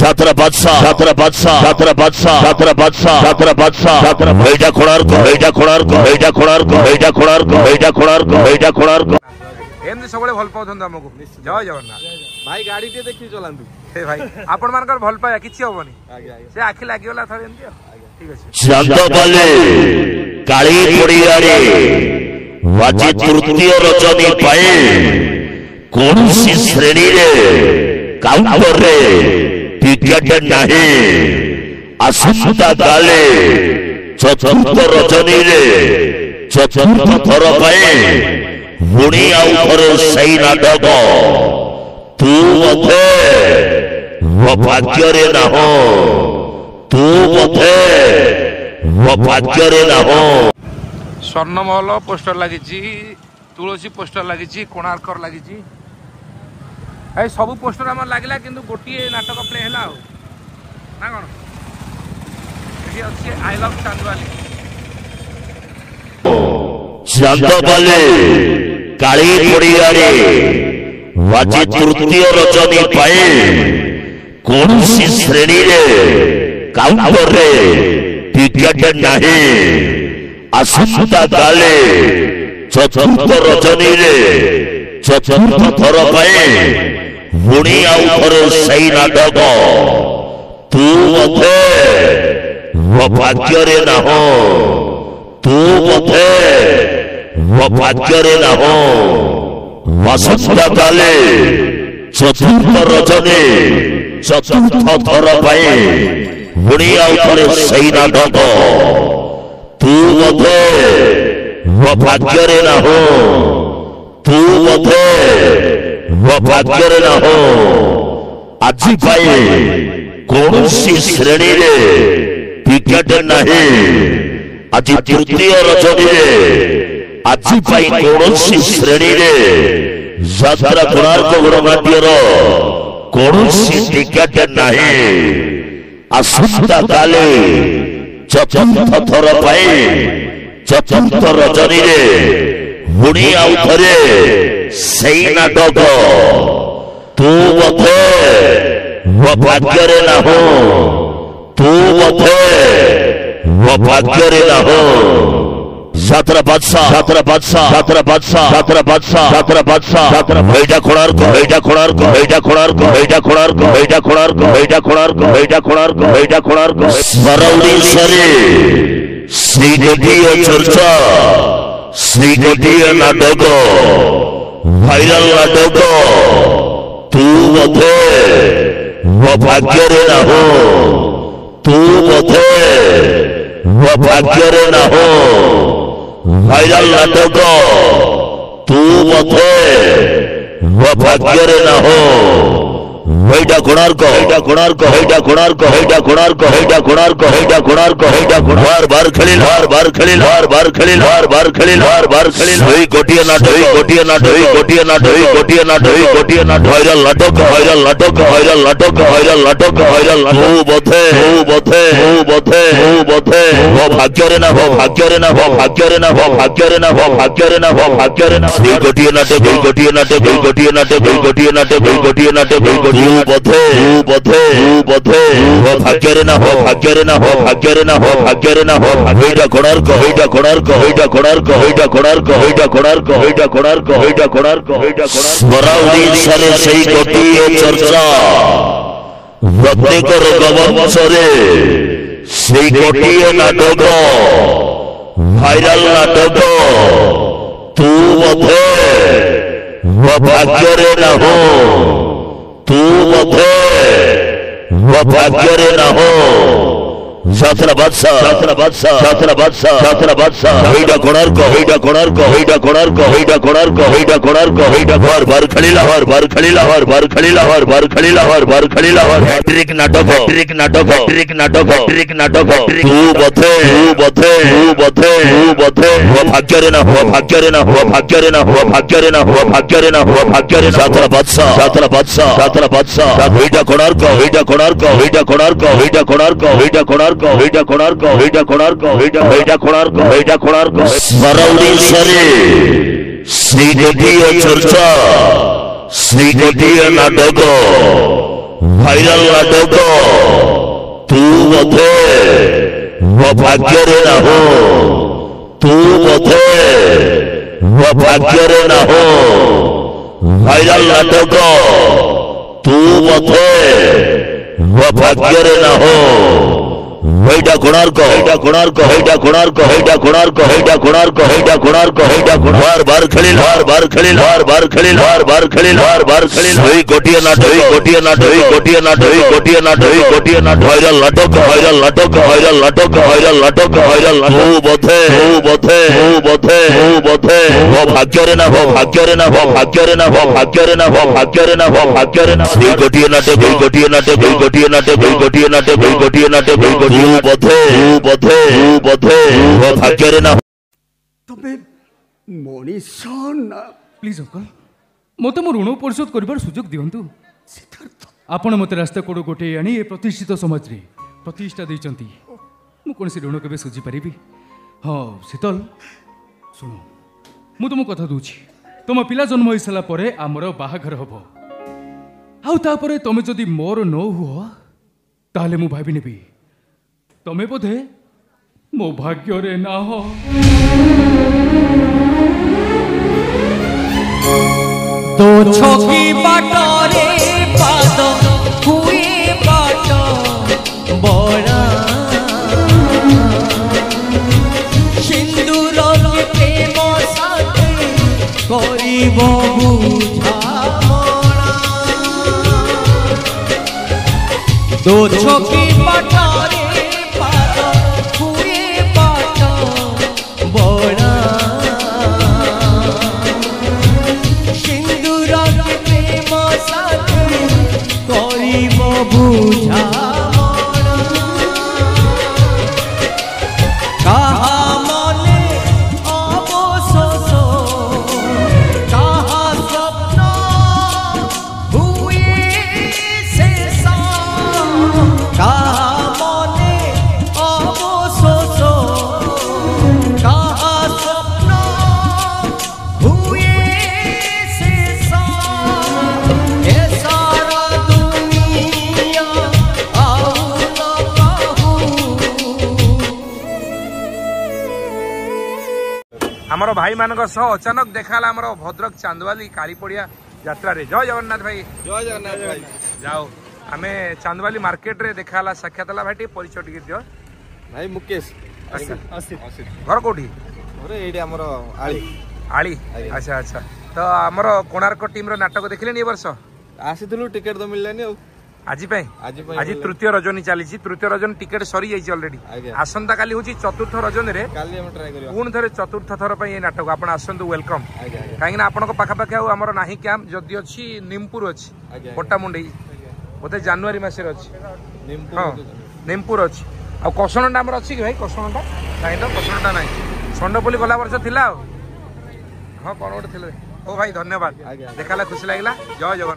যাত্রা বাদশাহ যাত্রা বাদশাহ যাত্রা বাদশাহ যাত্রা বাদশাহ যাত্রা বাদশাহ যাত্রা এইটা কোণার্ক এইটা কোণার্ক এইটা কোণার্ক এইটা কোণার্ক এইটা কোণার্ক এইটা কোণার্ক एमती सब भल पाँच आमको जय जगन्नाथ भाई गाड़ी टे देखी चलांतु हे भाई आपण मानकर भल पाया किछि होबनी से आखि लागियोला थरे एमती ठीक अछि चांदबाले काली पड़ियारे वाजी तृतीय रजनी पाए कोनसी श्रेणी रे काउंटर रे टिकट नाही आसंता काले चतुर्थ रजनी रे चतुर्थ थर पाए पुणी आउ थरे सही नाटक तू मते वो भाग्य रे ना हो तू मते वो भाग्य रे ना हो स्वर्णमहल पोस्टर लगी तुलसी पोस्टर लगी कोणार्कर लगी सब पोस्टर आम लगे कि गोटे नाटक प्ले है ना कौन अच्छे आई लव चांदवाली चांदबाले काली पड़ियारे वाजी तृतीय रजनी पाए कोनसी श्रेणी रे काउंटर रे टिकट नाही आसंता काले चतुर्थ रजनी रे चतुर्थ थर पाए पुणी आउ थरे सही नाटक तू मते वो भाग्य रे ना हो तू मते वो भाग्य रे ना हो आसंता काले चतुर्थ रजनी चतुर्थ थर पाए पुणी आउ थरे सही नाटक तू मते वो भाग्य रे ना हो तू मते वो भाग्य रे ना हो आज पाए कौनसी श्रेणी रे टिकट नहीं आज तृतीय रजनी रे आज पाई कौनसी श्रेणी रे यात्रा कोणार्क गणनाट्यर कौनसी टिकट नहीं आसंता काले चतुर्थ थर पाए चतुर्थ रजनी रे पुणी आउ थरे सही नाटक तू मते वो भाग्य रे ना हो तू मते वो भाग्य रे ना हो যাত্রা বাদশাহ যাত্রা বাদশাহ যাত্রা বাদশাহ যাত্রা বাদশাহ যাত্রা বাদশাহ যাত্রা এইটা কোণার্ক এইটা কোণার্ক এইটা কোণার্ক এইটা কোণার্ক এইটা কোণার্ক এইটা কোণার্ক এইটা কোণার্ক এইটা কোণার্ক সারাউডি সারে শ্রীগটিয় চর্চা শ্রীগটিয় নাটক ভাইরাল নাটক তু মতে वो भाग्य रे ना हो तू मते वो भाग्य रे ना हो भाइराल नाटक तू मते वो भाग्य रे ना हो এইটা কোণার্ক এইটা কোণার্ক এইটা কোণার্ক এইটা কোণার্ক এইটা কোণার্ক এইটা কোণার্ক এইটা বার খেলিল বার খেলিল বার খেলিল বার খেলিল বার খেলিল এই গোটিয়ে নাটক এই গোটিয়ে নাটক এই গোটিয়ে নাটক এই গোটিয়ে নাটক এই গোটিয়ে নাটক ভাইরাল নাটক ভাইরাল নাটক ভাইরাল নাটক ভাইরাল নাটক ভাইরাল নাটক বথে বথে বথে বথে ও ভাগ্য রে না ও ভাগ্য রে না ও ভাগ্য রে না ও ভাগ্য রে না ও ভাগ্য রে না ও ভাগ্য রে না এই গোটিয়ে নাটক এই গোটিয়ে নাটক এই গোটিয়ে নাটক এই গোটিয়ে নাটক এই গোটিয়ে নাটক এই बधे बधे बधे हो भाग्य रे ना हो भाग्य रे ना हो भाग्य रे ना हो भाग्य रे ना हो এইটা কোণার্ক এইটা কোণার্ক এইটা কোণার্ক এইটা কোণার্ক এইটা কোণার্ক এইটা কোণার্ক এইটা কোণার্ক এইটা কোণার্ক সারা ওড়িশারে সেই গোটিয়ে চর্চা প্রত্যেক রঙ্গমঞ্চরে সেই গোটিয়ে নাটক ভাইরাল নাটক তু মতে वो भाग्य रे ना हो तू मते वो भाग्य रे ना हो যাত্রা বাদশাহ যাত্রা বাদশাহ যাত্রা বাদশাহ যাত্রা বাদশাহ এইটা কোণার্ক এইটা কোণার্ক এইটা কোণার্ক এইটা কোণার্ক এইটা কোণার্ক এইটা বার খেলিলা বার খেলিলা বার খেলিলা বার খেলিলা বার খেলিলা হ্যাট্রিক নাটক হ্যাট্রিক নাটক হ্যাট্রিক নাটক হ্যাট্রিক নাটক তু বথে তু বথে তু বথে তু বথে ও ভাগ্য রে না ও ভাগ্য রে না ও ভাগ্য রে না ও ভাগ্য রে না ও ভাগ্য রে না ও ভাগ্য রে না যাত্রা বাদশাহ যাত্রা বাদশাহ যাত্রা বাদশাহ এইটা কোণার্ক এইটা কোণার্ক এইটা কোণার্ক এইটা কোণার্ক এইটা কোণার্ক এইটা কোণার্ক এইটা কোণার্ক এইটা এইটা কোণার্ক এইটা কোণার্ক সারা ওড়িশারে শ্রীগটিয় চর্চা শ্রীগটিয় নাটক ଭାଇରାଲ ନାଟକ ତୁ ବୋଧେ ମୋ ଭାଗ୍ୟରେ ନାହୁ ତୁ ବୋଧେ ମୋ ଭାଗ୍ୟରେ ନାହୁ ଭାଇରାଲ ନାଟକ ତୁ ବୋଧେ ମୋ ଭାଗ୍ୟରେ ନାହୁ ହେଇଟା କୋଣାର୍କ ହେଇଟା କୋଣାର୍କ ହେଇଟା କୋଣାର୍କ ହେଇଟା କୋଣାର୍କ ହେଇଟା କୋଣାର୍କ ହେଇଟା କୋଣାର୍କ ହେଇଟା ବାର ଖେଳିଲ ବାର ଖେଳିଲ ବାର ଖେଳିଲ ବାର ଖେଳିଲ ବାର ଖେଳିଲ ଏଇ ଗୋଟିଏ ନାଟ ଏଇ ଗୋଟିଏ ନାଟ ଏଇ ଗୋଟିଏ ନାଟ ଏଇ ଗୋଟିଏ ନାଟ ଏଇ ଗୋଟିଏ ନାଟ ଭାଇରାଲ ନାଟକ ଭାଇରାଲ ନାଟକ ଭାଇରାଲ ନାଟକ ଭାଇରାଲ ନାଟକ ଭାଇରାଲ ତୁ ବୋଧେ ତୁ ବୋଧେ ତୁ ବୋଧେ ତୁ ବୋଧେ ମୋ ଭାଗ୍ୟରେ ନା ମୋ ଭାଗ୍ୟରେ ନା ମୋ ଭାଗ୍ୟରେ ନା ମୋ ଭାଗ୍ୟରେ ନା ମୋ ଭାଗ୍ୟରେ ନା ମୋ ଭାଗ୍ୟରେ ନା ଏଇ ଗୋଟିଏ ନାଟ ଏଇ ଗୋଟିଏ ନାଟ ଏଇ ଗୋଟିଏ ନାଟ ଏଇ ଗୋଟିଏ ନାଟ ଏଇ ଗୋଟିଏ ନାଟ ଏଇ ଗୋଟିଏ ତୁ ବୋଧେ ତୁ ବୋଧେ ତୁ ବୋଧେ ମୋ ଭାଗ୍ୟରେ ନା ତମେ ମଣିଷ ନା प्लीज अंकल मत मो ऋण परिशोध कर सुजोग दिंतु ସିଦ୍ଧାର୍ଥ आपण मत रास्ता कोड़ गोटे आनी ए प्रतिष्ठित समाज रे प्रतिष्ठा देचंती मु कौन से ऋण केबे सुझी पारिबी हाँ शीतल शुण मु तुम कथा दूची तुम पिला जन्म हो सारा पर आमर बाहाघर हम आउे तुम जदि मोर न हुआ ताले मु भावी नेबी तमें बोधे मो भाग्य रे ना हो दो छोकी बाटरे पाद हुए बाट बड़ा सिंदूर प्रेम साथे करिब बुझामणा दो छोकी बाटरे पाद हुए बाट बड़ा कहा मने अवशोष कहा स्वप्न हुए शेष कहा मने अवशोष कहा स्वप्न हुए शेष ए सारा दुनिया आमर भाई मानक सह अचानक देखाला आमर भद्रक चांदवाली कालीपड़िया यात्रा रे जय जगन्नाथ भाई जय जगन्नाथ भाई जाओ आमे चांदवाली मार्केट रे देखाला साक्षात भाई टे परिचय टिके दियो भाई मुकेश घर कोठी अरे एडी हमर आली आली अच्छा अच्छा तो आमर कोणार्क टीम रो नाटक देखिले नि वर्ष आसीथलु टिकट तो मिललानी आज तृतीय रजनी चली तृतीय रजन टिकेट सरी जाइए ऑलरेडी आसंता काली होची चतुर्थ रजन रे पुणी थे चतुर्थ थर पे ये नाटक आप आसतु वेलकम कहीं आपण पाखापाखि आमर ना कैंप जदि अच्छी निमपुर अच्छी पट्टामुंडई बोधे जानुरी मस हाँ निमपुर अच्छी आ कसणटा आम अच्छी कि भाई कसणटा कहीं तो कसणटा ना षंडपल्ली गला वर्ष थिला हाँ कौन गोटे ओ भाई धन्यवाद देखा खुशी लगे जय जगन्नाथ।